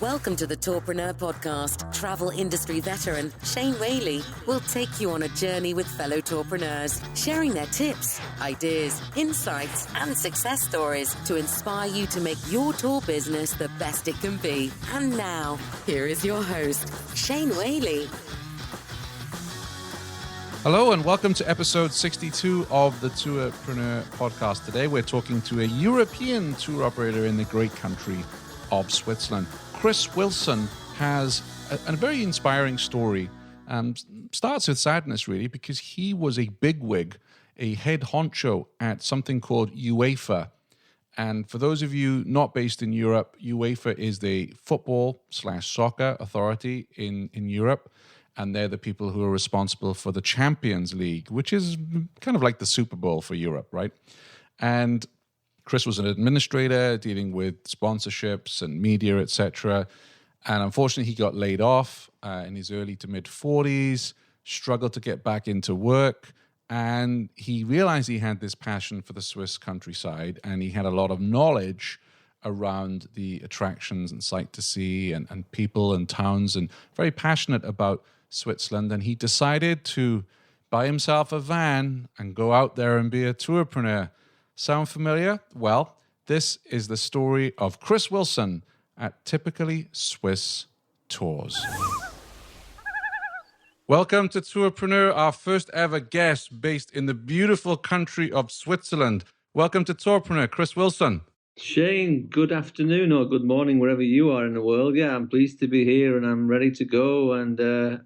Welcome to the Tourpreneur podcast. Travel industry veteran Shane Whaley will take you on a journey with fellow tourpreneurs, sharing their tips, ideas, insights, and success stories to inspire you to make your tour business the best it can be. And now, here is your host, Shane Whaley. Hello and welcome to episode 62 of the Tourpreneur podcast. Today we're talking to a European tour operator in the great country of Switzerland. Chris Wilson has a very inspiring story. Starts with sadness, really, because he was a bigwig, a head honcho at something called UEFA. And for those of you not based in Europe, UEFA is the football/soccer authority in Europe. And they're the people who are responsible for the Champions League, which is kind of like the Super Bowl for Europe, right? And Chris was an administrator dealing with sponsorships and media, etc. And unfortunately, he got laid off in his early to mid-40s, struggled to get back into work. And he realized he had this passion for the Swiss countryside, and he had a lot of knowledge around the attractions and sight to see and people and towns, and very passionate about Switzerland. And he decided to buy himself a van and go out there and be a tourpreneur. Sound familiar? Well, this is the story of Chris Wilson at Typically Swiss Tours. Welcome to Tourpreneur, our first ever guest based in the beautiful country of Switzerland. Welcome to Tourpreneur, Chris Wilson. Shane, good afternoon or good morning, wherever you are in the world. Yeah, I'm pleased to be here and I'm ready to go. And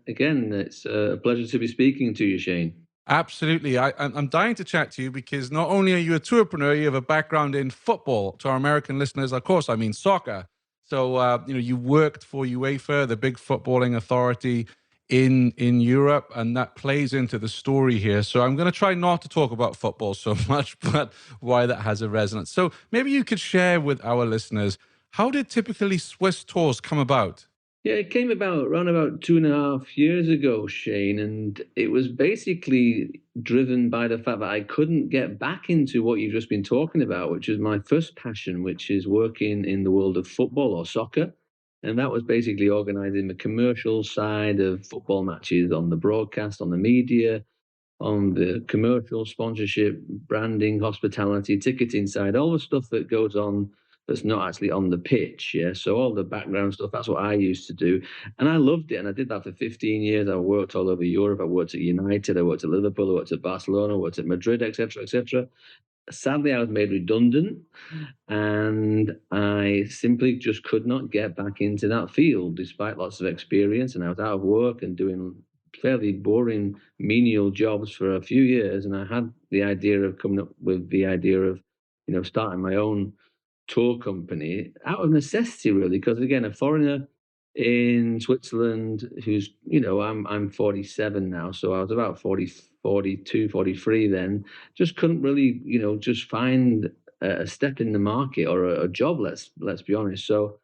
again, it's a pleasure to be speaking to you, Shane. Absolutely. I'm dying to chat to you because not only are you a tourpreneur, you have a background in football. To our American listeners, of course, I mean soccer. So, you worked for UEFA, the big footballing authority in Europe, and that plays into the story here. So I'm going to try not to talk about football so much, but why that has a resonance. So maybe you could share with our listeners, how did Typically Swiss Tours come about? Yeah, it came about around about 2.5 years ago, Shane, and it was basically driven by the fact that I couldn't get back into what you've just been talking about, which is my first passion, which is working in the world of football or soccer. And that was basically organizing the commercial side of football matches on the broadcast, on the media, on the commercial sponsorship, branding, hospitality, ticketing side, all the stuff that goes on that's not actually on the pitch. Yeah. So all the background stuff, that's what I used to do. And I loved it. And I did that for 15 years. I worked all over Europe. I worked at United. I worked at Liverpool. I worked at Barcelona. I worked at Madrid, etc., etc. Sadly, I was made redundant and I simply just could not get back into that field despite lots of experience. And I was out of work and doing fairly boring menial jobs for a few years. And I had the idea of coming up with the idea of, starting my own tour company out of necessity, really, because again, a foreigner in Switzerland who's, I'm 47 now, so I was about 40, 42, 43 then, just couldn't really, just find a step in the market or a job, let's be honest. So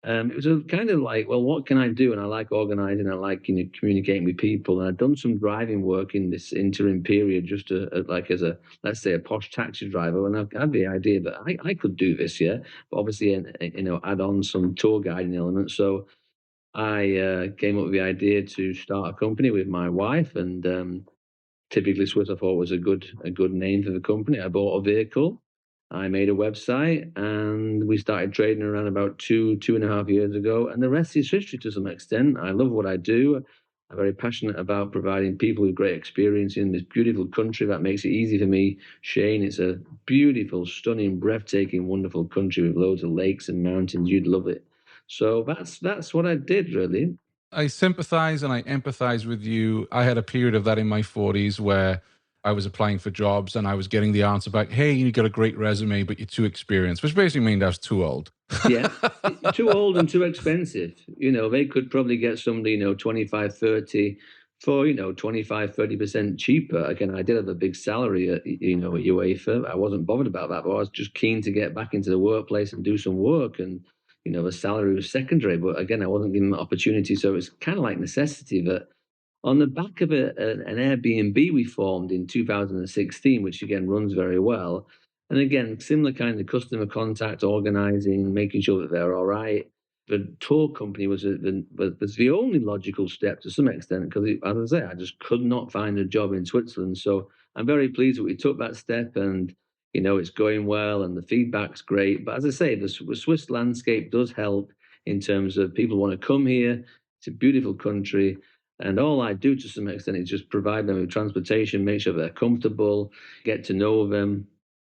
it was a kind of like, well, what can I do? And I like organizing, I like, communicating with people. And I'd done some driving work in this interim period, just like as a, let's say, a posh taxi driver. And I had the idea that I could do this, yeah, but obviously, add on some tour guiding elements. So I came up with the idea to start a company with my wife, and Typically Swiss I thought was a good name for the company. I bought a vehicle, I made a website, and we started trading around about 2.5 years ago. And the rest is history to some extent. I love what I do. I'm very passionate about providing people with great experience in this beautiful country. That makes it easy for me, Shane. It's a beautiful, stunning, breathtaking, wonderful country with loads of lakes and mountains. You'd love it. So that's what I did, really. I sympathize and I empathize with you. I had a period of that in my 40s where I was applying for jobs and I was getting the answer back, hey, you got a great resume, but you're too experienced, which basically means I was too old. Yeah, too old and too expensive. They could probably get somebody, 25, 30 for, 25, 30% cheaper. Again, I did have a big salary at UEFA. I wasn't bothered about that, but I was just keen to get back into the workplace and do some work. And, the salary was secondary. But again, I wasn't given the opportunity. So it's kind of like necessity that on the back of an Airbnb we formed in 2016, which again runs very well. And again, similar kind of customer contact, organizing, making sure that they're all right. the tour company was the only logical step to some extent, because, as I say, I just could not find a job in Switzerland. So I'm very pleased that we took that step, and it's going well, and the feedback's great. But as I say, the Swiss landscape does help in terms of people want to come here. It's a beautiful country, and all I do to some extent is just provide them with transportation, make sure they're comfortable, get to know them.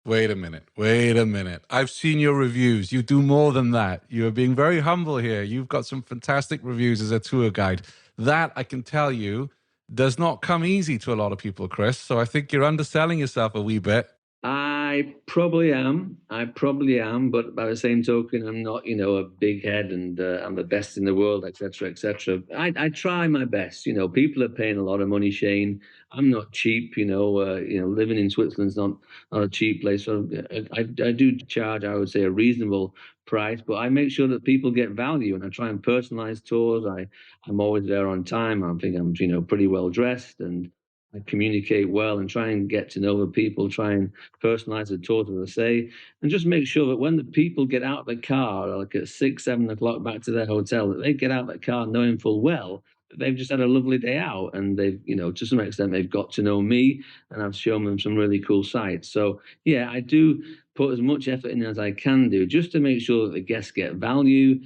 Wait a minute. Wait a minute. I've seen your reviews. You do more than that. You are being very humble here. You've got some fantastic reviews as a tour guide. That, I can tell you, does not come easy to a lot of people, Chris. So I think you're underselling yourself a wee bit. I probably am. But by the same token, I'm not, a big head, and I'm the best in the world, etc., etc. I try my best. People are paying a lot of money, Shane. I'm not cheap. Living in Switzerland's not a cheap place. So I do charge, I would say, a reasonable price, but I make sure that people get value, and I try and personalize tours. I'm always there on time. I think I'm, pretty well dressed, and I communicate well and try and get to know the people, try and personalize the tour, as I say, and just make sure that when the people get out of the car, like at 6, 7 o'clock back to their hotel, that they get out of the car knowing full well that they've just had a lovely day out, and they've, to some extent, they've got to know me, and I've shown them some really cool sights. So yeah, I do put as much effort in as I can do, just to make sure that the guests get value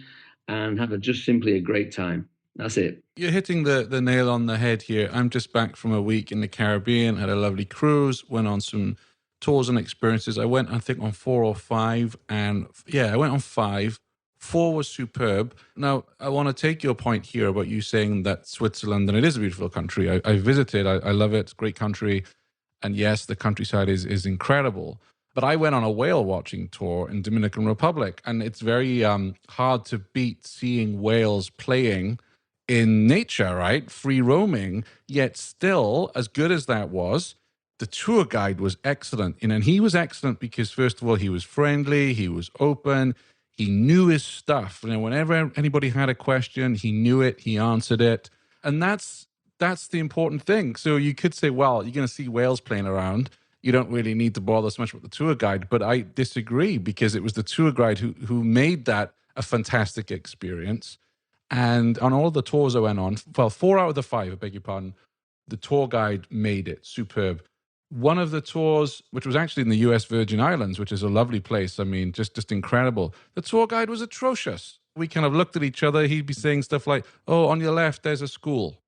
and have just simply a great time. That's it. You're hitting the nail on the head here. I'm just back from a week in the Caribbean, had a lovely cruise, went on some tours and experiences. I went, I think, on 4 or 5, and I went on 5. 4 was superb. Now, I want to take your point here about you saying that Switzerland, and it is a beautiful country. I visited, I love it, great country. And yes, the countryside is incredible. But I went on a whale watching tour in Dominican Republic, and it's very hard to beat seeing whales playing in nature, right? Free roaming. Yet still, as good as that was, the tour guide was excellent. And he was excellent because, first of all, he was friendly, he was open, he knew his stuff. Whenever anybody had a question, he knew it, he answered it. And that's the important thing. So you could say, well, you're going to see whales playing around. You don't really need to bother so much with the tour guide. But I disagree, because it was the tour guide who made that a fantastic experience. And on all the tours I went on, well, 4 out of the 5, I beg your pardon, the tour guide made it superb. One of the tours, which was actually in the US Virgin Islands, which is a lovely place, I mean, just incredible. The tour guide was atrocious. We kind of looked at each other. He'd be saying stuff like, oh, on your left, there's a school.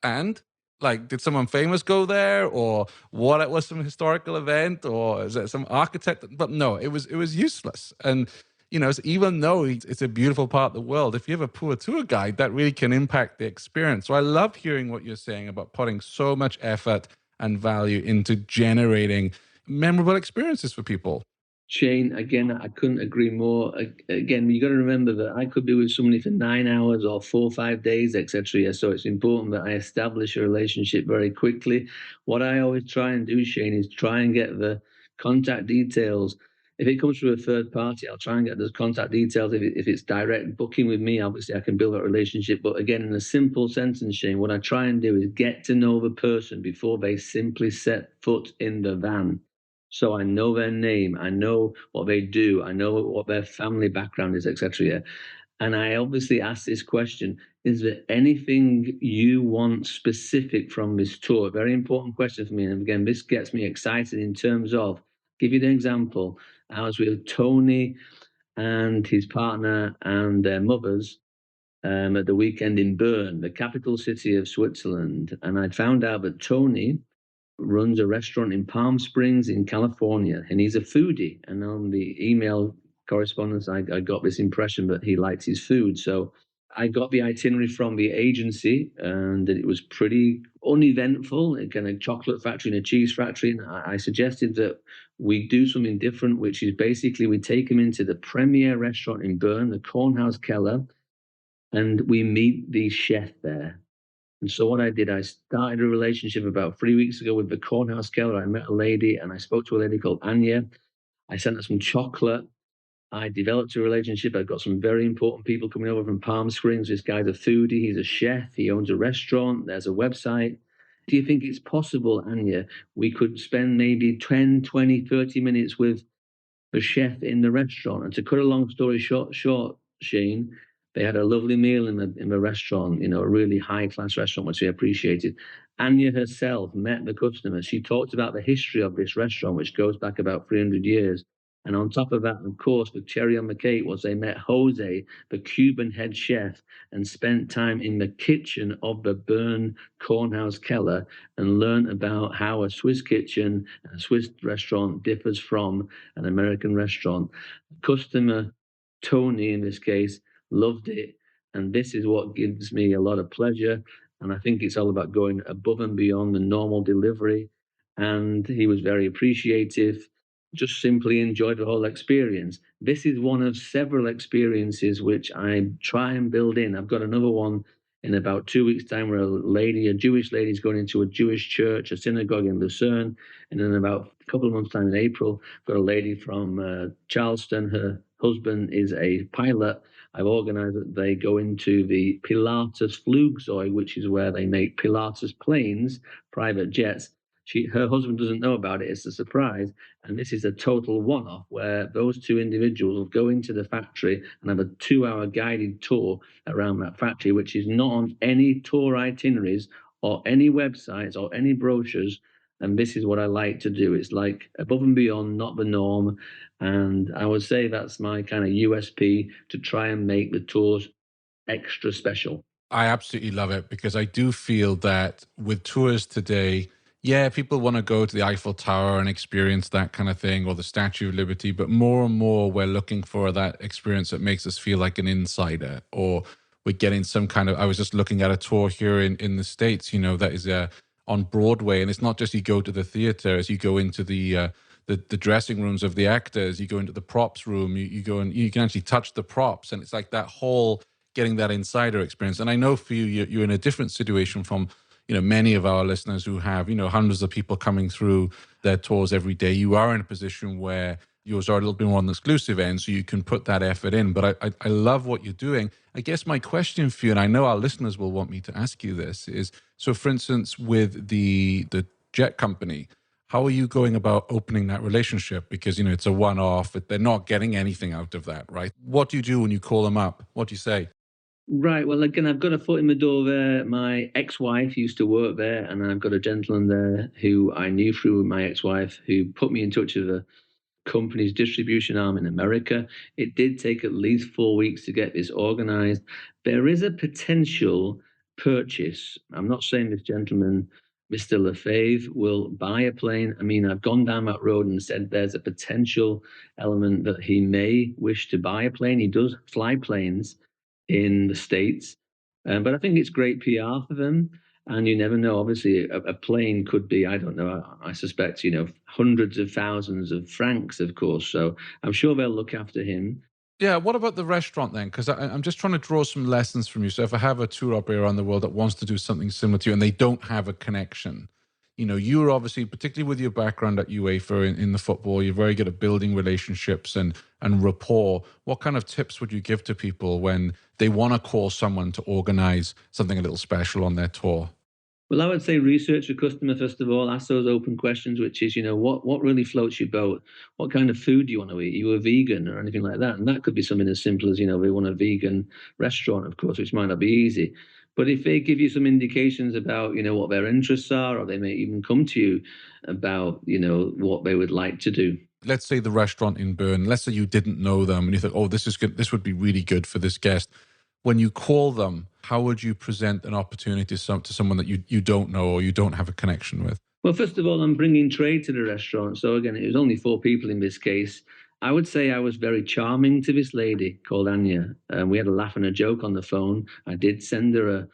And like, did someone famous go there, or what? It was some historical event, or is it some architect? But no, it was useless. And so even though it's a beautiful part of the world, if you have a poor tour guide, that really can impact the experience. So I love hearing what you're saying about putting so much effort and value into generating memorable experiences for people. Shane, again, I couldn't agree more. Again, you got to remember that I could be with somebody for 9 hours or 4 or 5 days, etc. So it's important that I establish a relationship very quickly. What I always try and do, Shane, is try and get the contact details. If it comes through a third party, I'll try and get those contact details. If it's direct booking with me, obviously I can build that relationship. But again, in a simple sentence, Shane, what I try and do is get to know the person before they simply set foot in the van. So I know their name, I know what they do, I know what their family background is, etc. And I obviously ask this question: is there anything you want specific from this tour? Very important question for me. And again, this gets me excited in terms of, give you an example. I was with Tony and his partner and their mothers at the weekend in Bern, the capital city of Switzerland. And I found out that Tony runs a restaurant in Palm Springs in California, and he's a foodie. And on the email correspondence, I got this impression that he liked his food. So I got the itinerary from the agency, and it was pretty uneventful, a kind of chocolate factory and a cheese factory. And I suggested that we do something different, which is basically we take him into the premier restaurant in Bern, the Kornhaus Keller, and we meet the chef there. And so what I did, I started a relationship about 3 weeks ago with the Kornhaus Keller. I met a lady, and I spoke to a lady called Anya. I sent her some chocolate. I developed a relationship. I've got some very important people coming over from Palm Springs. This guy's a foodie. He's a chef. He owns a restaurant. There's a website. Do you think it's possible, Anya, we could spend maybe 10, 20, 30 minutes with the chef in the restaurant? And to cut a long story short, Shane, They had a lovely meal in the restaurant, a really high-class restaurant, which they appreciated. Anya herself met the customer. She talked about the history of this restaurant, which goes back about 300 years. And on top of that, of course, the cherry on the cake was they met Jose, the Cuban head chef, and spent time in the kitchen of the Bern Kornhaus Keller and learned about how a Swiss kitchen and a Swiss restaurant differs from an American restaurant. Customer Tony, in this case, loved it. And this is what gives me a lot of pleasure. And I think it's all about going above and beyond the normal delivery. And he was very appreciative, just simply enjoyed the whole experience. This is one of several experiences which I try and build in. I've got another one in about 2 weeks' time where a Jewish lady is going into a Jewish church, a synagogue in Lucerne. And in about a couple of months' time in April, I've got a lady from Charleston. Her husband is a pilot. I've organized that they go into the Pilatus Flugzeug, which is where they make Pilatus planes, private jets. Her husband doesn't know about it. It's a surprise. And this is a total one-off where those two individuals will go into the factory and have a 2-hour guided tour around that factory, which is not on any tour itineraries or any websites or any brochures. And this is what I like to do. It's like above and beyond, not the norm. And I would say that's my kind of USP, to try and make the tours extra special. I absolutely love it, because I do feel that with tours today, yeah, people want to go to the Eiffel Tower and experience that kind of thing, or the Statue of Liberty, but more and more we're looking for that experience that makes us feel like an insider, or we're getting some kind of, I was just looking at a tour here in the States, that is on Broadway, and it's not just you go to the theater, as you go into the dressing rooms of the actors, you go into the props room, you go and you can actually touch the props, and it's like that whole getting that insider experience. And I know for you, you're in a different situation from many of our listeners who have hundreds of people coming through their tours every day. You are in a position where yours are a little bit more on the exclusive end, so you can put that effort in. But I love what you're doing. I guess my question for you, and I know our listeners will want me to ask you this, is, so for instance, with the jet company, how are you going about opening that relationship? Because, it's a one-off, they're not getting anything out of that, right? What do you do when you call them up? What do you say? Right. Well, again, I've got a foot in the door there. My ex-wife used to work there, and I've got a gentleman there who I knew through my ex-wife, who put me in touch with a company's distribution arm in America. It did take at least 4 weeks to get this organized. There is a potential purchase. I'm not saying this gentleman, Mr. Lefebvre, will buy a plane. I mean, I've gone down that road and said there's a potential element that he may wish to buy a plane. He does fly planes in the States. But I think it's great PR for them. And you never know. Obviously, a plane could be, I don't know, I suspect, hundreds of thousands of francs, of course. So I'm sure they'll look after him. Yeah, what about the restaurant then? Because I'm just trying to draw some lessons from you. So if I have a tour operator around the world that wants to do something similar to you and they don't have a connection, you're obviously, particularly with your background at UEFA in the football, you're very good at building relationships and rapport. What kind of tips would you give to people when they want to call someone to organize something a little special on their tour? Well, I would say research the customer first of all. Ask those open questions, which is, what really floats your boat? What kind of food do you want to eat? Are you a vegan or anything like that? And that could be something as simple as, they want a vegan restaurant, of course, which might not be easy. But if they give you some indications about, what their interests are, or they may even come to you about, what they would like to do. Let's say the restaurant in Bern, let's say you didn't know them and you thought, oh, this is good, this would be really good for this guest. When you call them, how would you present an opportunity to someone that you don't know or you don't have a connection with? Well, first of all, I'm bringing trade to the restaurant. So again, it was only 4 people in this case. I would say I was very charming to this lady called Anya. We had a laugh and a joke on the phone. I did send her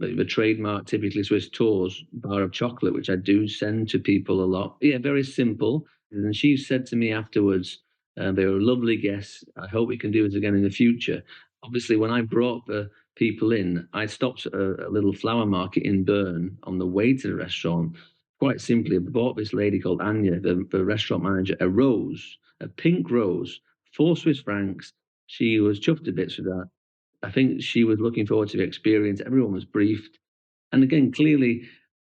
a trademark, typically Swiss Tours bar of chocolate, which I do send to people a lot. Yeah, very simple. And she said to me afterwards, they were lovely guests. I hope we can do this again in the future. Obviously, when I brought the people in, I stopped at a little flower market in Bern on the way to the restaurant. Quite simply, I bought this lady called Anya, the restaurant manager, a rose, a pink rose, 4 Swiss francs. She was chuffed to bits with that. I think she was looking forward to the experience. Everyone was briefed. And again, clearly,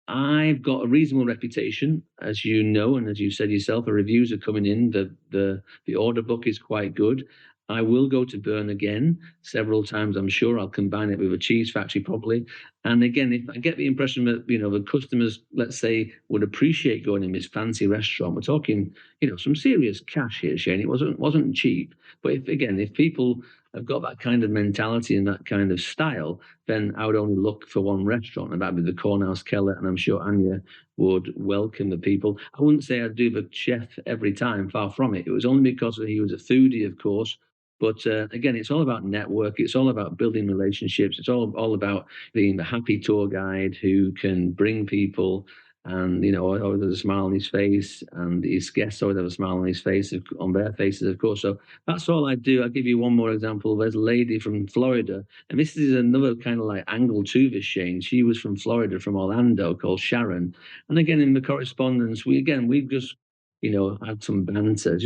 I've got a reasonable reputation, as you know, and as you said yourself, the reviews are coming in. The order book is quite good. I will go to Bern again several times. I'm sure I'll combine it with a cheese factory probably. And again, if I get the impression that, the customers, let's say, would appreciate going in this fancy restaurant, we're talking, some serious cash here, Shane. It wasn't cheap. But if people have got that kind of mentality and that kind of style, then I would only look for one restaurant, and that'd be the Cornhouse Keller. And I'm sure Anya would welcome the people. I wouldn't say I'd do the chef every time, far from it. It was only because he was a foodie, of course. But again, it's all about network. It's all about building relationships. It's all about being the happy tour guide who can bring people, and always has a smile on his face, and his guests always have a smile on his face, on their faces, of course. So that's all I do. I'll give you one more example. There's a lady from Florida, and this is another kind of like angle to this, Shane. She was from Florida, from Orlando, called Sharon. And again, in the correspondence, we've just had some banter,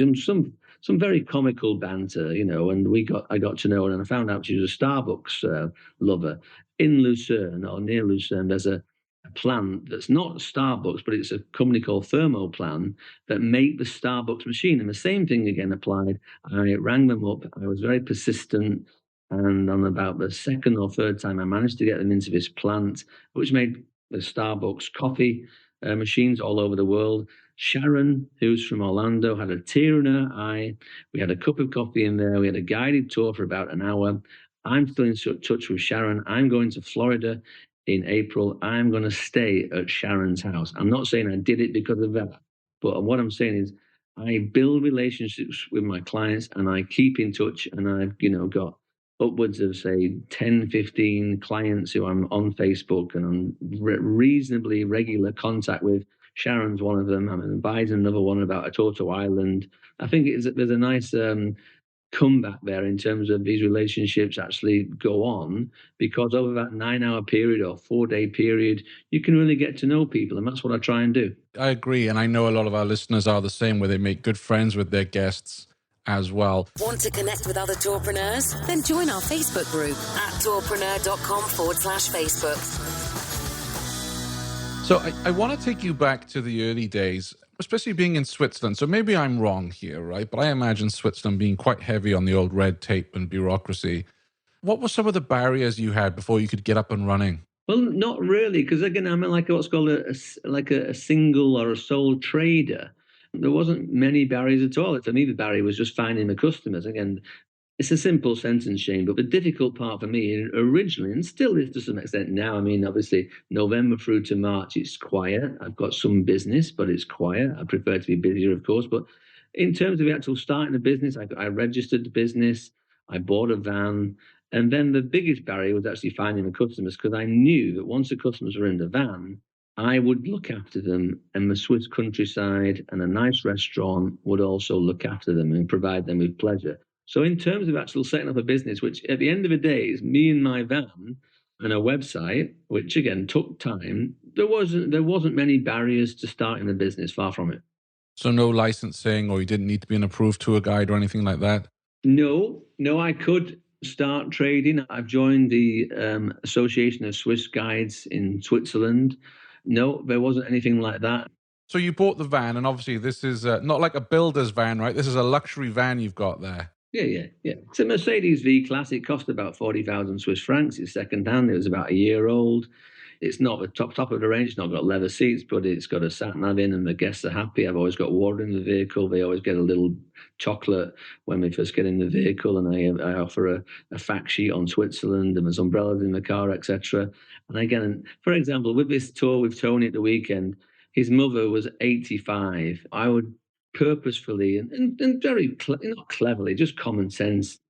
some very comical banter, and I got to know her, and I found out she was a Starbucks lover. In Lucerne, or near Lucerne, there's a plant that's not Starbucks, but it's a company called Thermoplan that make the Starbucks machine. And the same thing again applied. I rang them up. I was very persistent. And on about the second or third time, I managed to get them into this plant, which made the Starbucks coffee machines all over the world. Sharon, who's from Orlando, had a tear in her eye. We had a cup of coffee in there. We had a guided tour for about an hour. I'm still in touch with Sharon. I'm going to Florida in April. I'm going to stay at Sharon's house. I'm not saying I did it because of that, but what I'm saying is I build relationships with my clients and I keep in touch, and I've got upwards of, say, 10, 15 clients who I'm on Facebook and I'm reasonably regular contact with. Sharon's one of them. I'm advising another one about a tour to Ireland. I think there's a nice comeback there in terms of these relationships actually go on, because over that 9-hour period or 4-day period, you can really get to know people. And that's what I try and do. I agree. And I know a lot of our listeners are the same, where they make good friends with their guests as well. Want to connect with other tourpreneurs? Then join our Facebook group at tourpreneur.com/Facebook. So I want to take you back to the early days, especially being in Switzerland. So maybe I'm wrong here, right? But I imagine Switzerland being quite heavy on the old red tape and bureaucracy. What were some of the barriers you had before you could get up and running? Well, not really, because again, I'm like what's called a single or a sole trader. There wasn't many barriers at all. For me, the barrier was just finding the customers. Again, it's a simple sentence, Shane, but the difficult part for me originally, and still is to some extent now, obviously, November through to March, it's quiet. I've got some business, but it's quiet. I prefer to be busier, of course. But in terms of the actual starting the business, I registered the business, I bought a van, and then the biggest barrier was actually finding the customers, because I knew that once the customers were in the van, I would look after them, and the Swiss countryside and a nice restaurant would also look after them and provide them with pleasure. So in terms of actual setting up a business, which at the end of the day is me and my van and a website, which again took time, there wasn't many barriers to starting the business, far from it. So no licensing, or you didn't need to be an approved tour guide or anything like that? No, I could start trading. I've joined the Association of Swiss Guides in Switzerland. No, there wasn't anything like that. So you bought the van, and obviously this is not like a builder's van, right? This is a luxury van you've got there. Yeah. It's a Mercedes V-Class. It cost about 40,000 Swiss francs. It's second-hand. It was about a year old. It's not the top of the range. It's not got leather seats, but it's got a sat-nav in, and the guests are happy. I've always got water in the vehicle. They always get a little chocolate when they first get in the vehicle, and I offer a fact sheet on Switzerland, and there's umbrellas in the car, etc. And again, for example, with this tour with Tony at the weekend, his mother was 85. I would purposefully and very not cleverly, just common sense,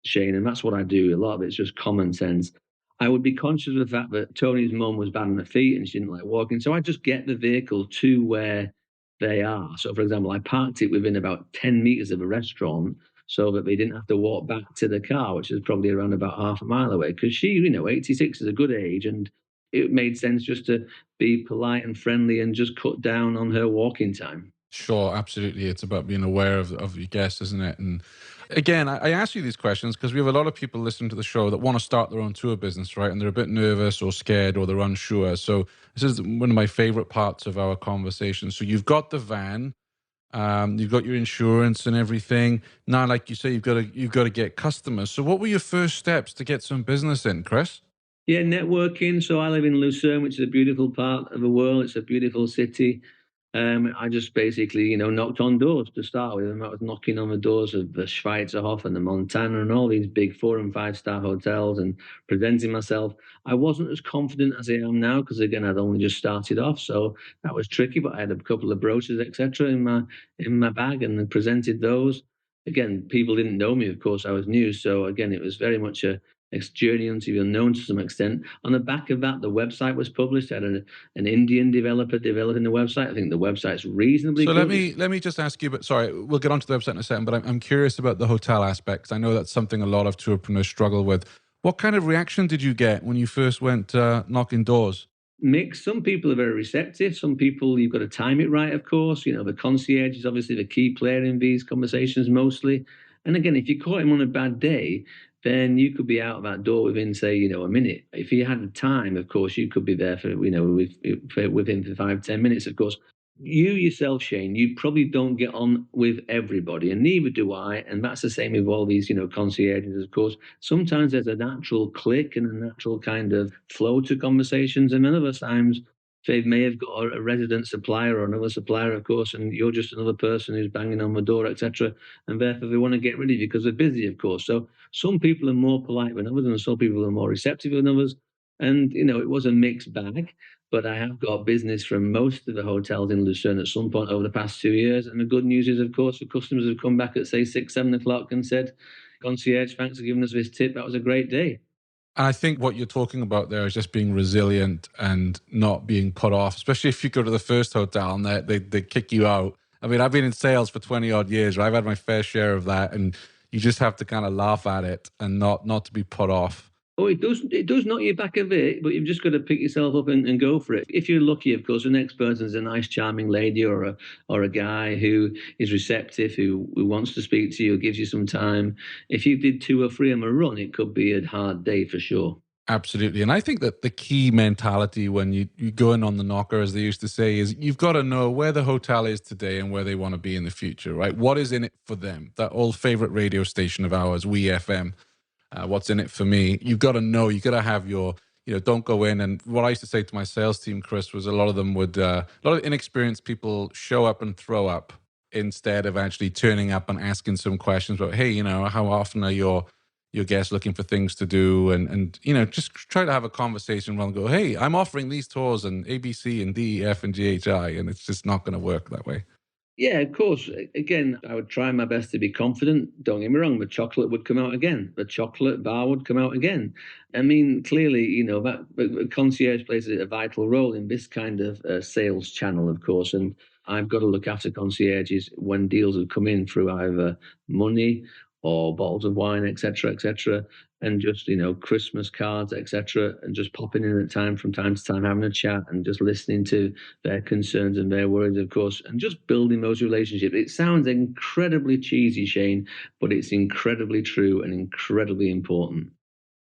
Shane, and that's what I do. A lot of it's just common sense. I would be conscious of the fact that Tony's mum was bad on her feet and she didn't like walking, so I just get the vehicle to where they are. So, for example, I parked it within about 10 meters of a restaurant so that they didn't have to walk back to the car, which is probably around about half a mile away, because she, 86 is a good age, and it made sense just to be polite and friendly and just cut down on her walking time. Sure, absolutely. It's about being aware of your guests, isn't it? And again, I ask you these questions because we have a lot of people listening to the show that want to start their own tour business, right? And they're a bit nervous or scared or they're unsure. So this is one of my favorite parts of our conversation. So you've got the van. You've got your insurance and everything. Now, like you say, you've got to get customers. So, what were your first steps to get some business in, Chris? Yeah, networking. So I live in Lucerne, which is a beautiful part of the world. It's a beautiful city. I just basically, knocked on doors to start with. And I was knocking on the doors of the Schweizerhof and the Montana and all these big 4 and 5 star hotels and presenting myself. I wasn't as confident as I am now because again, I'd only just started off, so that was tricky. But I had a couple of brochures, etc., in my bag, and then presented those. Again, people didn't know me. Of course, I was new, so again, it was very much a journey unto the unknown to some extent. On the back of that, the website was published. I had an Indian developer developing the website. I think the website's reasonably So let good. me just ask you, but sorry, we'll get onto the website in a second. But I'm curious about the hotel aspects. I know that's something a lot of tourpreneurs struggle with. What kind of reaction did you get when you first went knocking doors? Mix. Some people are very receptive. Some people, you've got to time it right, of course. The concierge is obviously the key player in these conversations mostly. And again, if you caught him on a bad day, then you could be out of that door within, say, a minute. If you had the time, of course, you could be there for, within 5, 10 minutes, of course. You yourself, Shane, you probably don't get on with everybody, and neither do I. And that's the same with all these, concierges, of course. Sometimes there's a natural click and a natural kind of flow to conversations, and other times they may have got a resident supplier or another supplier, of course, and you're just another person who's banging on the door, etc. And therefore they want to get rid of you because they're busy, of course. So some people are more polite than others, and some people are more receptive than others. And it was a mixed bag. But I have got business from most of the hotels in Lucerne at some point over the past 2 years. And the good news is, of course, the customers have come back at, say, 6, 7 o'clock and said, "Concierge, thanks for giving us this tip. That was a great day." And I think what you're talking about there is just being resilient and not being put off, especially if you go to the first hotel and they kick you out. I mean, I've been in sales for 20 odd years, right? I've had my fair share of that. And you just have to kind of laugh at it and not to be put off. Oh, it does knock you back a bit, but you've just got to pick yourself up and go for it. If you're lucky, of course, the next person's a nice, charming lady or a guy who is receptive, who wants to speak to you, gives you some time. If you did 2 or 3 on a run, it could be a hard day for sure. Absolutely. And I think that the key mentality when you go in on the knocker, as they used to say, is you've got to know where the hotel is today and where they want to be in the future, right? What is in it for them? That old favorite radio station of ours, WeFM. What's in it for me? You've got to know, you got to have your, don't go in. And what I used to say to my sales team, Chris, was a lot of them would, a lot of inexperienced people show up and throw up instead of actually turning up and asking some questions about, hey, how often are your guests looking for things to do? And just try to have a conversation rather than go, hey, I'm offering these tours and A, B, C, and D, E, F, and G, H, I. And it's just not going to work that way. Yeah, of course. Again, I would try my best to be confident. Don't get me wrong, the chocolate would come out again. The chocolate bar would come out again. I mean, clearly, that the concierge plays a vital role in this kind of sales channel, of course. And I've got to look after concierges when deals have come in through either money or bottles of wine, etc., and just Christmas cards, etc., and just popping in at from time to time, having a chat and just listening to their concerns and their worries, of course, and just building those relationships. It sounds incredibly cheesy, Shane, but it's incredibly true and incredibly important.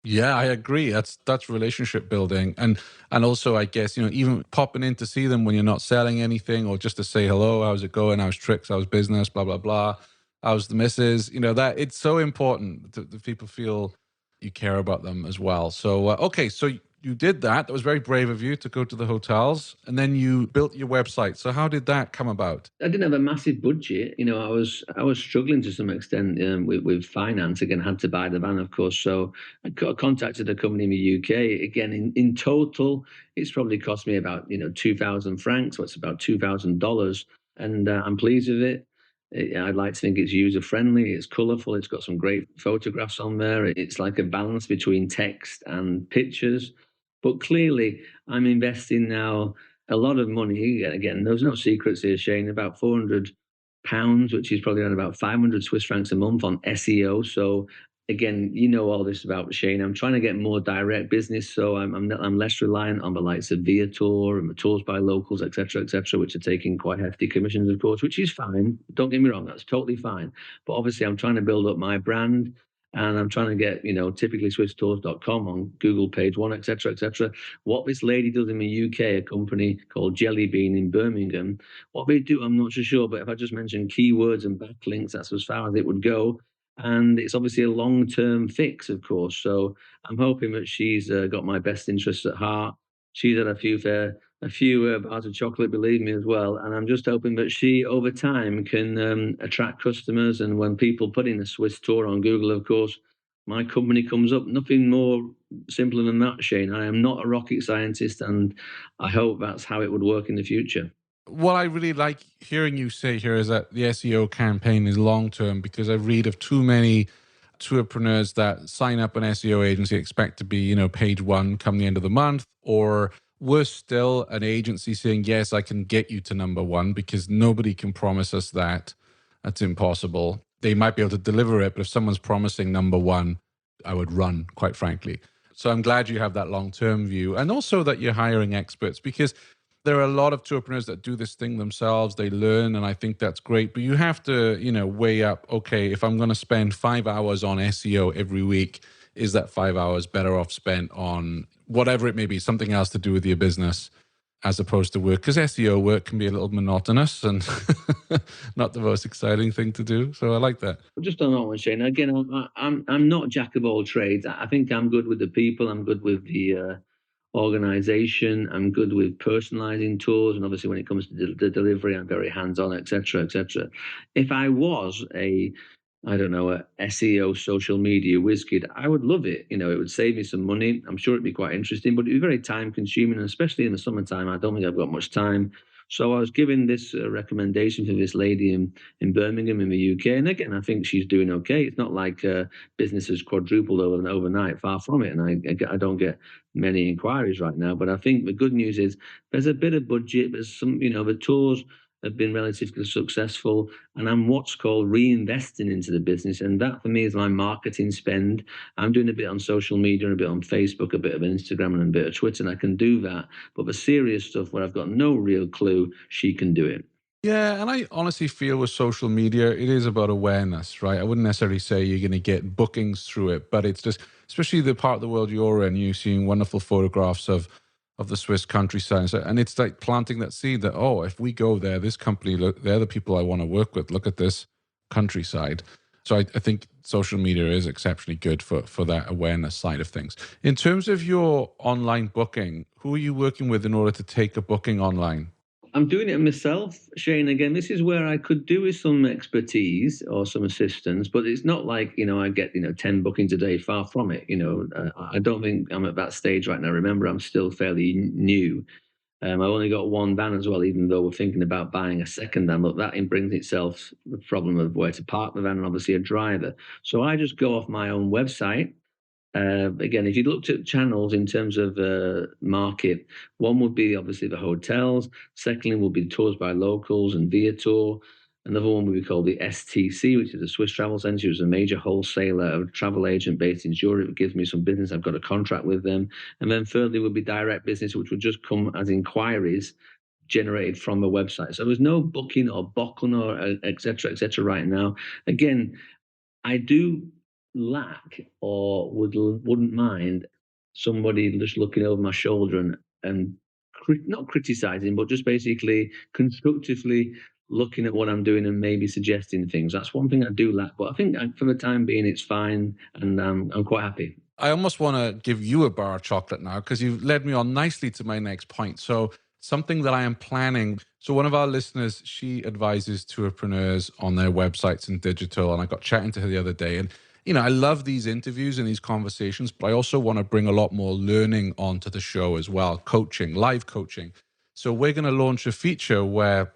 Yeah, I agree. That's relationship building, and also I guess even popping in to see them when you're not selling anything, or just to say hello, how's it going, how's tricks, how's business, blah blah blah, how's the missus. That it's so important that people feel you care about them as well. So okay, so you did that. That was very brave of you to go to the hotels, and then you built your website. So how did that come about? I didn't have a massive budget. I was struggling to some extent with finance. Again, had to buy the van, of course. So I contacted a company in the UK. Again, in total, it's probably cost me about 2,000 francs. So it's about $2,000, and I'm pleased with it. I'd like to think it's user friendly. It's colourful. It's got some great photographs on there. It's like a balance between text and pictures. But clearly, I'm investing now a lot of money. Again, there's no secrets here, Shane. About £400, which is probably around about 500 Swiss francs a month on SEO. So again, all this about Shane. I'm trying to get more direct business, so I'm less reliant on the likes of Viator and the Tours by Locals, etc., which are taking quite hefty commissions, of course, which is fine. Don't get me wrong, that's totally fine. But obviously, I'm trying to build up my brand. and I'm trying to get, typically SwissTours.com on Google page one, etc., etc. What this lady does in the UK, a company called Jelly Bean in Birmingham, what they do, I'm not so sure, but if I just mention keywords and backlinks, that's as far as it would go. And it's obviously a long-term fix, of course. So I'm hoping that she's got my best interests at heart. She's had a few bars of chocolate, believe me, as well. And I'm just hoping that she, over time, can attract customers. And when people put in a Swiss tour on Google, of course, my company comes up. Nothing more simpler than that, Shane. I am not a rocket scientist, and I hope that's how it would work in the future. What I really like hearing you say here is that the SEO campaign is long term, because I read of too many tourpreneurs that sign up an SEO agency, expect to be, page one come the end of the month, or worse still, an agency saying, yes, I can get you to number one, because nobody can promise us that. That's impossible. They might be able to deliver it, but if someone's promising number one, I would run, quite frankly. So I'm glad you have that long-term view, and also that you're hiring experts, because there are a lot of tourpreneurs that do this thing themselves. They learn, and I think that's great. But you have to, weigh up, okay, if I'm going to spend 5 hours on SEO every week, is that 5 hours better off spent on whatever it may be, something else to do with your business, as opposed to work? Because SEO work can be a little monotonous and not the most exciting thing to do. So I like that. Just on that one, Shane. Again, I'm not jack of all trades. I think I'm good with the people. I'm good with the organization. I'm good with personalizing tours, and obviously when it comes to the delivery, I'm very hands-on, etc., etc. If I was a SEO social media whiz kid, I would love it. It would save me some money. I'm sure it'd be quite interesting, but it'd be very time consuming, and especially in the summertime, I don't think I've got much time. So I was given this recommendation for this lady in Birmingham in the UK. And again, I think she's doing okay. It's not like business has quadrupled overnight, far from it. And I don't get many inquiries right now. But I think the good news is there's a bit of budget. There's some, the tours have been relatively successful, and I'm what's called reinvesting into the business. And that for me is my marketing spend. I'm doing a bit on social media, and a bit on Facebook, a bit of Instagram, and a bit of Twitter, and I can do that. But the serious stuff where I've got no real clue, she can do it. Yeah, and I honestly feel with social media, it is about awareness, right? I wouldn't necessarily say you're going to get bookings through it, but it's just, especially the part of the world you're in, you're seeing wonderful photographs of the Swiss countryside. And it's like planting that seed that, oh, if we go there, this company, look, they're the people I want to work with. Look at this countryside. So I think social media is exceptionally good for that awareness side of things. In terms of your online booking, who are you working with in order to take a booking online? I'm doing it myself, Shane. Again, this is where I could do with some expertise or some assistance, but it's not like, I get, 10 bookings a day, far from it. I don't think I'm at that stage right now. Remember, I'm still fairly new. I've only got one van as well, even though we're thinking about buying a second van. But that brings itself the problem of where to park the van and obviously a driver. So I just go off my own website. Again, if you looked at channels in terms of market, one would be obviously the hotels. Secondly, would be tours by locals and Viator. Another one would be called the STC, which is the Swiss Travel Centre. It's a major wholesaler, a travel agent based in Zurich. It gives me some business. I've got a contract with them. And then thirdly would be direct business, which would just come as inquiries generated from the website. So there's no booking or booking or et cetera right now. Again, I do lack or wouldn't mind somebody just looking over my shoulder and not criticizing, but just basically constructively looking at what I'm doing and maybe suggesting things. That's one thing I do lack, but I think for the time being, it's fine, and I'm quite happy. I almost want to give you a bar of chocolate now, because you've led me on nicely to my next point. So something that I am planning. So one of our listeners, she advises tourpreneurs on their websites and digital. And I got chatting to her the other day. And, I love these interviews and these conversations, but I also want to bring a lot more learning onto the show as well. Coaching, live coaching. So we're going to launch a feature where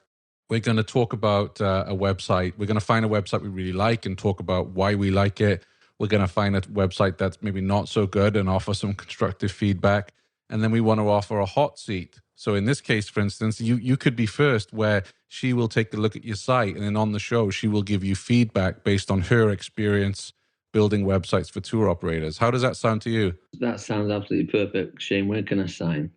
we're going to talk about a website. We're going to find a website we really like and talk about why we like it. We're going to find a website that's maybe not so good and offer some constructive feedback. And then we want to offer a hot seat. So in this case, for instance, you could be first, where she will take a look at your site, and then on the show, she will give you feedback based on her experience building websites for tour operators. How does that sound to you? That sounds absolutely perfect, Shane. When can I sign?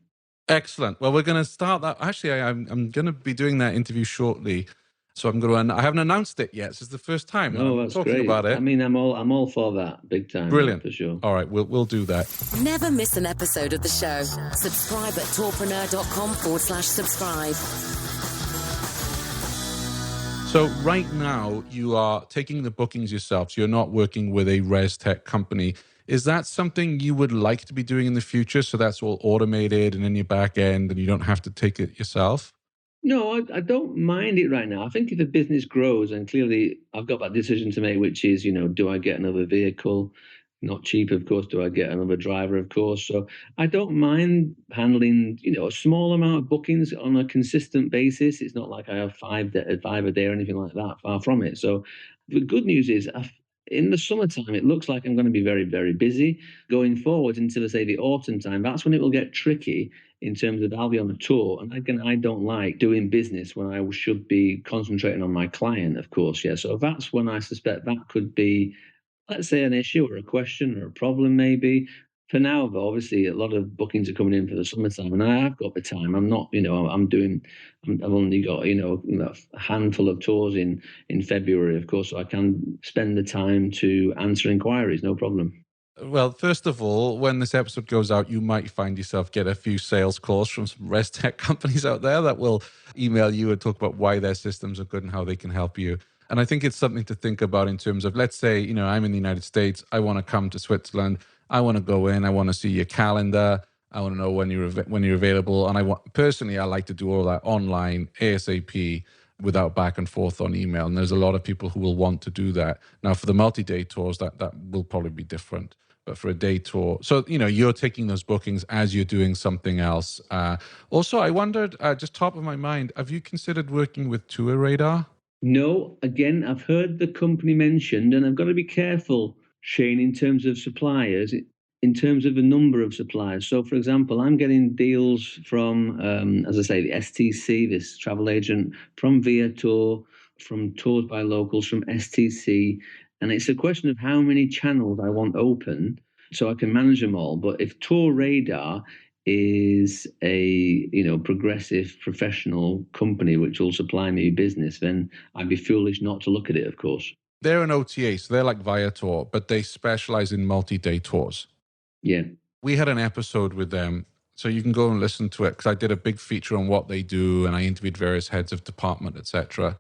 Excellent. Well, we're going to start that. Actually, I'm going to be doing that interview shortly. So I'm going to, I haven't announced it yet. This is the first time that No, I'm that's talking great. about it. I mean, I'm all for that, big time, yeah, Brilliant. for sure. All right, we'll do that. Never miss an episode of the show. Subscribe at tourpreneur.com/subscribe. So right now you are taking the bookings yourself. So you're not working with a res tech company. Is that something you would like to be doing in the future? So that's all automated and in your back end and you don't have to take it yourself? No, I don't mind it right now. I think if the business grows, and clearly I've got that decision to make, which is, do I get another vehicle? Not cheap, of course. Do I get another driver, of course? So I don't mind handling, a small amount of bookings on a consistent basis. It's not like I have five a day or anything like that. Far from it. So the good news is, in the summertime, it looks like I'm going to be very, very busy. Going forward until, say, the autumn time, that's when it will get tricky in terms of I'll be on a tour. And again, I don't like doing business when I should be concentrating on my client, of course. Yeah. So that's when I suspect that could be, let's say, an issue or a question or a problem, maybe. For now, though, obviously, a lot of bookings are coming in for the summertime, and I have got the time. I'm not, I've only got, a handful of tours in February, of course, so I can spend the time to answer inquiries, no problem. Well, first of all, when this episode goes out, you might find yourself get a few sales calls from some res tech companies out there that will email you and talk about why their systems are good and how they can help you. And I think it's something to think about in terms of, let's say, I'm in the United States. I want to come to Switzerland. I want to go in. I want to see your calendar. I want to know when you're available. And personally, I like to do all that online, ASAP, without back and forth on email. And there's a lot of people who will want to do that. Now, for the multi-day tours, that will probably be different. But for a day tour, so you're taking those bookings as you're doing something else. Also, I wondered, just top of my mind, have you considered working with Tour Radar? No, again, I've heard the company mentioned, and I've got to be careful, Shane, in terms of suppliers, in terms of the number of suppliers. So, for example, I'm getting deals from, as I say, the STC, this travel agent, from Viator, from Tours by Locals, from STC. And it's a question of how many channels I want open so I can manage them all. But if Tour Radar is a progressive professional company which will supply me business, then I'd be foolish not to look at it, of course. They're an OTA, so they're like Viator, but they specialize in multi-day tours. Yeah. We had an episode with them, so you can go and listen to it because I did a big feature on what they do and I interviewed various heads of department, etc.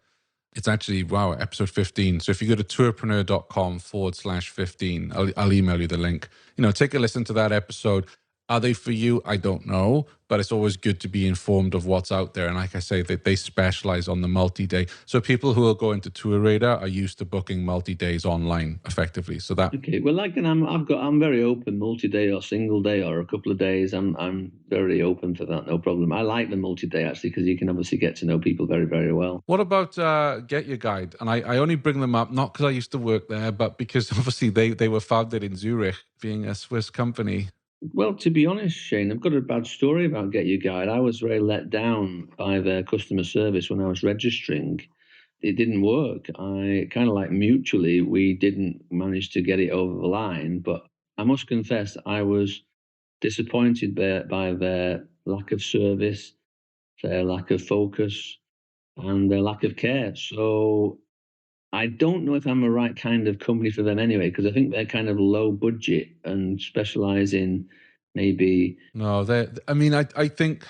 It's actually, episode 15. So if you go to tourpreneur.com/15, I'll email you the link. Take a listen to that episode. Are they for you? I don't know, but it's always good to be informed of what's out there. And like I say, they specialize on the multi-day. So people who will go into Tour Radar are used to booking multi-days online effectively. So that Okay. Well, I'm very open, multi-day or single day or a couple of days. I'm very open for that, no problem. I like the multi-day actually because you can obviously get to know people very, very well. What about Get Your Guide? And I only bring them up not because I used to work there, but because obviously they were founded in Zurich, being a Swiss company. Well, to be honest, Shane, I've got a bad story about Get Your Guide. I was very let down by their customer service when I was registering. It didn't work. I kind of like mutually, we didn't manage to get it over the line. But I must confess, I was disappointed by their lack of service, their lack of focus, and their lack of care. So I don't know if I'm the right kind of company for them anyway, because I think they're kind of low budget and specialize in maybe. No, I think,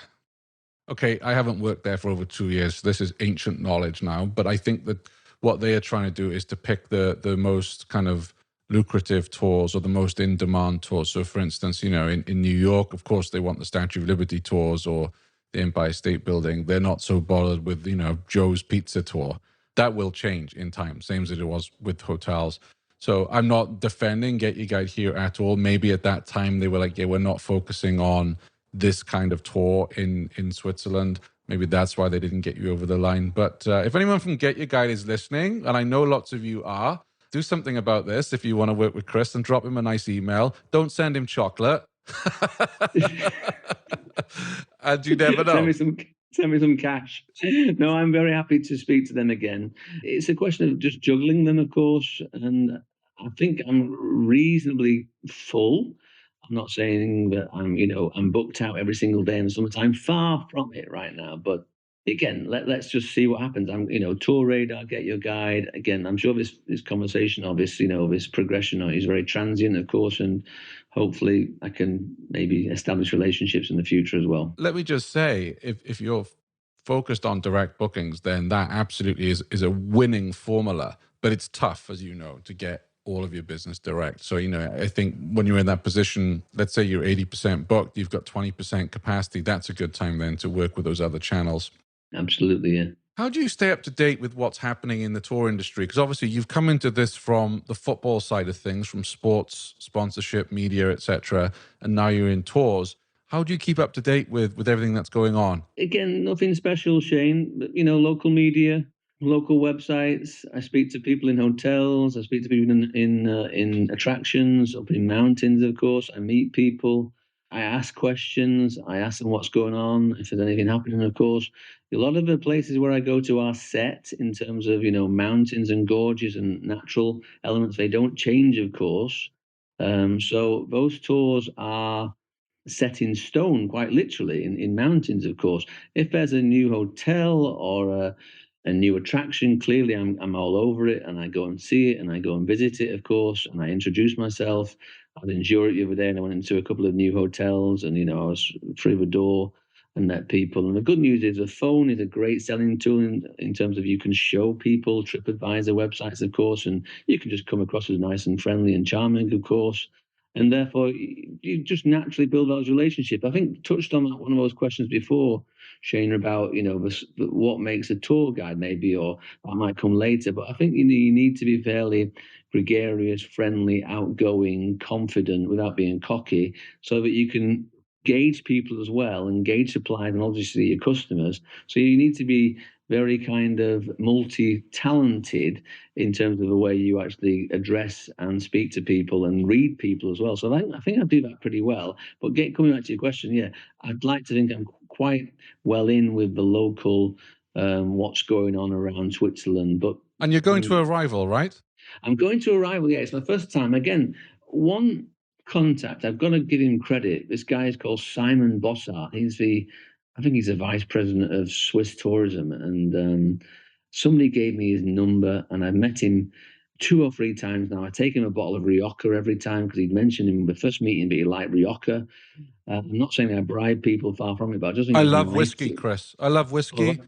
okay, I haven't worked there for over 2 years. So this is ancient knowledge now, but I think that what they are trying to do is to pick the most kind of lucrative tours or the most in-demand tours. So for instance, in New York, of course, they want the Statue of Liberty tours or the Empire State Building. They're not so bothered with, Joe's Pizza tour. That will change in time, same as it was with hotels. So I'm not defending Get Your Guide here at all. Maybe at that time they were like, yeah, we're not focusing on this kind of tour in Switzerland. Maybe that's why they didn't get you over the line. But if anyone from Get Your Guide is listening, and I know lots of you are, do something about this if you want to work with Chris and drop him a nice email. Don't send him chocolate. And you never know. Send me some cash. No, I'm very happy to speak to them again. It's a question of just juggling them, of course. And I think I'm reasonably full. I'm not saying that I'm booked out every single day in the summertime. Far from it right now. But again, let's just see what happens. Tour radar, get your guide. Again, I'm sure this conversation, obviously, this progression is very transient, of course, and hopefully I can maybe establish relationships in the future as well. Let me just say, if you're focused on direct bookings, then that absolutely is a winning formula. But it's tough, as you know, to get all of your business direct. So, I think when you're in that position, let's say you're 80% booked, you've got 20% capacity, that's a good time then to work with those other channels. Absolutely, yeah. How do you stay up to date with what's happening in the tour industry? Because obviously you've come into this from the football side of things, from sports, sponsorship, media, etc., and now you're in tours. How do you keep up to date with everything that's going on? Again, nothing special, Shane, but, local media, local websites. I speak to people in hotels. I speak to people in attractions, up in mountains, of course. I meet people. I ask questions. I ask them what's going on, if there's anything happening, of course. A lot of the places where I go to are set in terms of, mountains and gorges and natural elements. They don't change, of course. So those tours are set in stone, quite literally, in mountains, of course. If there's a new hotel or a new attraction, clearly I'm all over it, and I go and see it, and I go and visit it, of course, and I introduce myself. I was in Zurich the other day, and I went into a couple of new hotels, and I was through the door and met people. And the good news is the phone is a great selling tool in terms of you can show people TripAdvisor websites, of course, and you can just come across as nice and friendly and charming, of course. And therefore, you just naturally build those relationships. I think touched on that one of those questions before, Shane, about what makes a tour guide, maybe, or that might come later. But I think you need to be fairly gregarious, friendly, outgoing, confident, without being cocky, so that you can gauge people as well, and gauge suppliers, and obviously your customers. So you need to be very kind of multi-talented in terms of the way you actually address and speak to people and read people as well. So I think I do that pretty well. But coming back to your question, yeah, I'd like to think I'm quite well in with the local, what's going on around Switzerland. And you're going to Arrival, right? I'm going to Arrival, yeah. It's my first time. Again, one contact, I've got to give him credit. This guy is called Simon Bossart. I think he's the vice president of Swiss tourism, and somebody gave me his number, and I've met him 2 or 3 times now. I take him a bottle of Rioja every time, because he'd mentioned in the first meeting that he liked Rioja. I'm not saying I bribe people, far from it, but I just think I love whiskey, Chris. I love whiskey.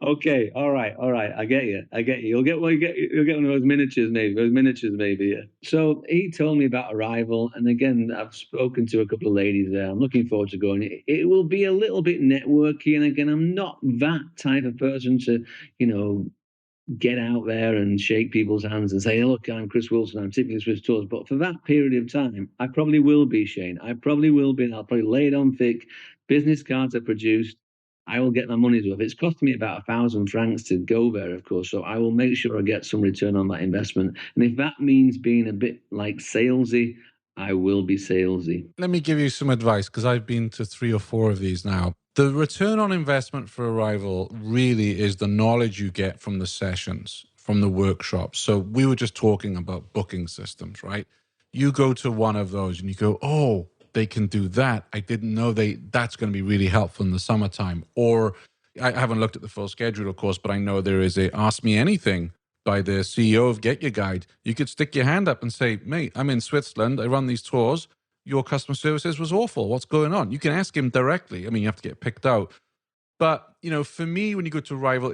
Okay, all right. I get you. You'll get one of those miniatures, maybe. Yeah. So he told me about Arrival, and again, I've spoken to a couple of ladies there. I'm looking forward to going. It will be a little bit networky, and again, I'm not that type of person to, get out there and shake people's hands and say, hey, look, I'm Chris Wilson, I'm typically Swiss Tours. But for that period of time, I probably will be, Shane. I probably will be, and I'll probably lay it on thick. Business cards are produced. I will get my money's worth. It's costing me about 1,000 francs to go there, of course. So I will make sure I get some return on that investment. And if that means being a bit like salesy, I will be salesy. Let me give you some advice, because I've been to 3 or 4 of these now. The return on investment for Arrival really is the knowledge you get from the sessions, from the workshops. So we were just talking about booking systems, right? You go to one of those and you go, oh, they can do that. I didn't know that's going to be really helpful in the summertime. Or I haven't looked at the full schedule, of course, but I know there is a Ask Me Anything by the CEO of Get Your Guide. You could stick your hand up and say, mate, I'm in Switzerland. I run these tours. Your customer services was awful. What's going on? You can ask him directly. I mean, you have to get picked out. But, for me, when you go to Arrival,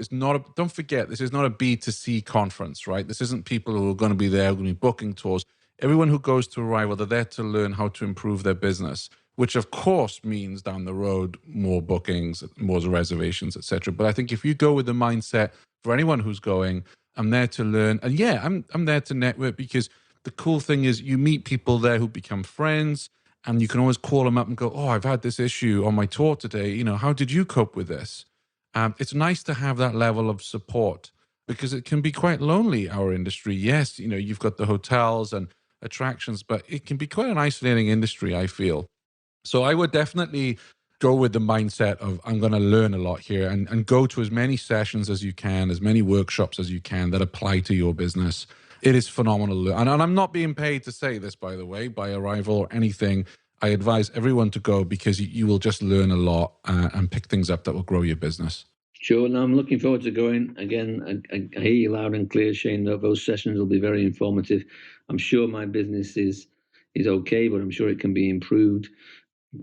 don't forget, this is not a B2C conference, right? This isn't people who are going to be there, going to be booking tours. Everyone who goes to Arrival, they're there to learn how to improve their business, which of course means down the road, more bookings, more reservations, etc. But I think if you go with the mindset, for anyone who's going, I'm there to learn. And yeah, I'm there to network, because the cool thing is you meet people there who become friends, and you can always call them up and go, oh, I've had this issue on my tour today. How did you cope with this? It's nice to have that level of support, because it can be quite lonely, our industry. Yes, you've got the hotels and attractions, but it can be quite an isolating industry, I feel. So I would definitely go with the mindset of, I'm going to learn a lot here, and go to as many sessions as you can, as many workshops as you can that apply to your business. It is phenomenal. And I'm not being paid to say this, by the way, by Arrival or anything. I advise everyone to go because you will just learn a lot and pick things up that will grow your business. Sure. No, I'm looking forward to going. Again, I hear you loud and clear, Shane. Those sessions will be very informative. I'm sure my business is okay, but I'm sure it can be improved.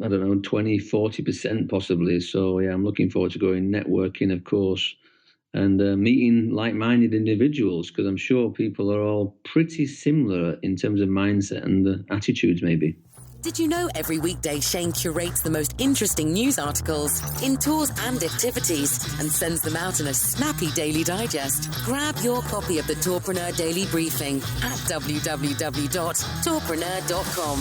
I don't know, 20, 40% possibly. So, yeah, I'm looking forward to going, networking, of course, and meeting like-minded individuals, because I'm sure people are all pretty similar in terms of mindset and attitudes, maybe. Did you know every weekday Shane curates the most interesting news articles in tours and activities and sends them out in a snappy daily digest? Grab your copy of the Tourpreneur Daily Briefing at www.tourpreneur.com.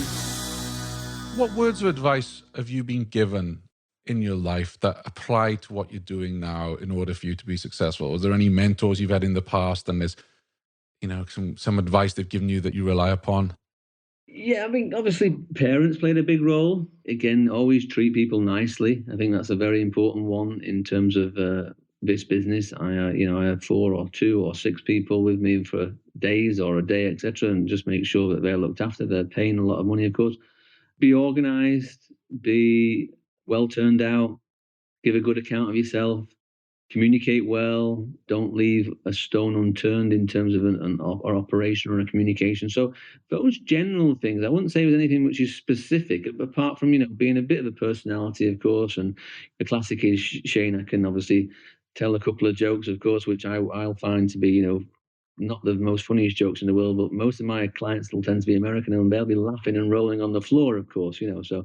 What words of advice have you been given in your life that apply to what you're doing now in order for you to be successful? Was there any mentors you've had in the past and there's, some advice they've given you that you rely upon? Yeah, I mean, obviously parents played a big role. Again, always treat people nicely. I think that's a very important one in terms of this business. I have 4 or 2 or 6 people with me for days or a day, etc., and just make sure that they're looked after. They're paying a lot of money, of course. Be organised, be well turned out, give a good account of yourself, communicate well, don't leave a stone unturned in terms of an operation or a communication. So those general things, I wouldn't say there's anything which is specific, apart from, being a bit of a personality, of course. And the classic is, Shane, I can obviously tell a couple of jokes, of course, which I'll find to be, not the most funniest jokes in the world, but most of my clients will tend to be American, and they'll be laughing and rolling on the floor, of course, so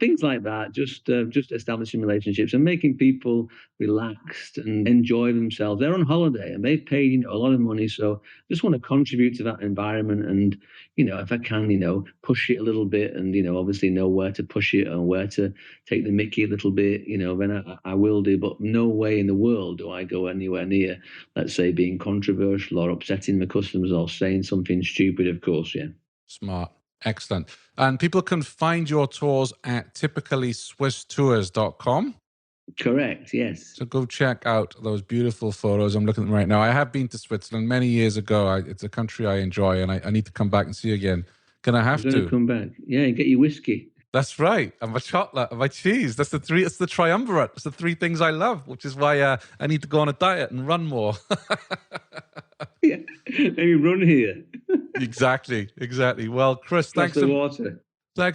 things like that, just establishing relationships and making people relaxed and enjoy themselves. They're on holiday and they've paid, a lot of money, so just want to contribute to that environment and, if I can, push it a little bit and, obviously know where to push it and where to take the mickey a little bit, then I will do, but no way in the world do I go anywhere near, let's say, being controversial or upsetting the customers or saying something stupid, of course, yeah. Smart. Excellent. And people can find your tours at typicallyswisstours.com. Correct, yes. So go check out those beautiful photos. I'm looking at them right now. I have been to Switzerland many years ago. It's a country I enjoy, and I need to come back and see again. Can I have to? Come back. Yeah, get your whiskey. That's right. And my chocolate and my cheese. It's the triumvirate. It's the 3 things I love, which is why I need to go on a diet and run more. Yeah, maybe run here. Exactly. Well, Chris, thanks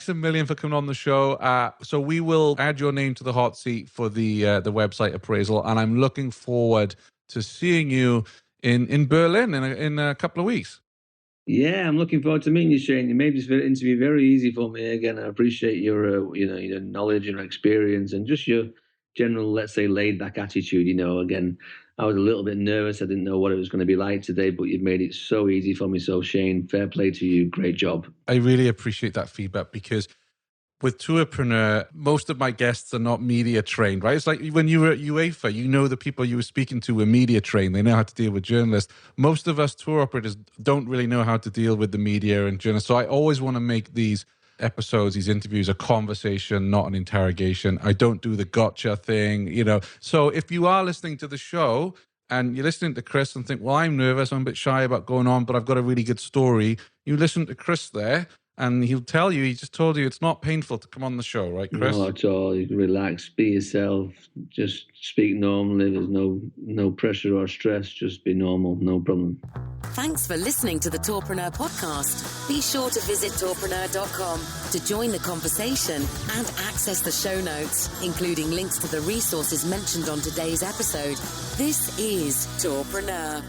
a million for coming on the show. So we will add your name to the hot seat for the website appraisal, and I'm looking forward to seeing you in Berlin in a couple of weeks. Yeah, I'm looking forward to meeting you, Shane. You made this interview very easy for me. Again, I appreciate your your knowledge and experience and just your general, let's say, laid-back attitude. Again, I was a little bit nervous. I didn't know what it was going to be like today, but you've made it so easy for me. So, Shane, fair play to you. Great job. I really appreciate that feedback because with Tourpreneur, most of my guests are not media trained, right? It's like when you were at UEFA, the people you were speaking to were media trained. They know how to deal with journalists. Most of us tour operators don't really know how to deal with the media and journalists. So I always want to make these episodes, these interviews, a conversation, not an interrogation. I don't do the gotcha thing, So if you are listening to the show and you're listening to Chris and think, well, I'm nervous, I'm a bit shy about going on, but I've got a really good story, you listen to Chris there. And he just told you it's not painful to come on the show, right, Chris? Not at all. You can relax, be yourself, just speak normally. There's no pressure or stress. Just be normal, no problem. Thanks for listening to the Tourpreneur podcast. Be sure to visit tourpreneur.com to join the conversation and access the show notes, including links to the resources mentioned on today's episode. This is Tourpreneur.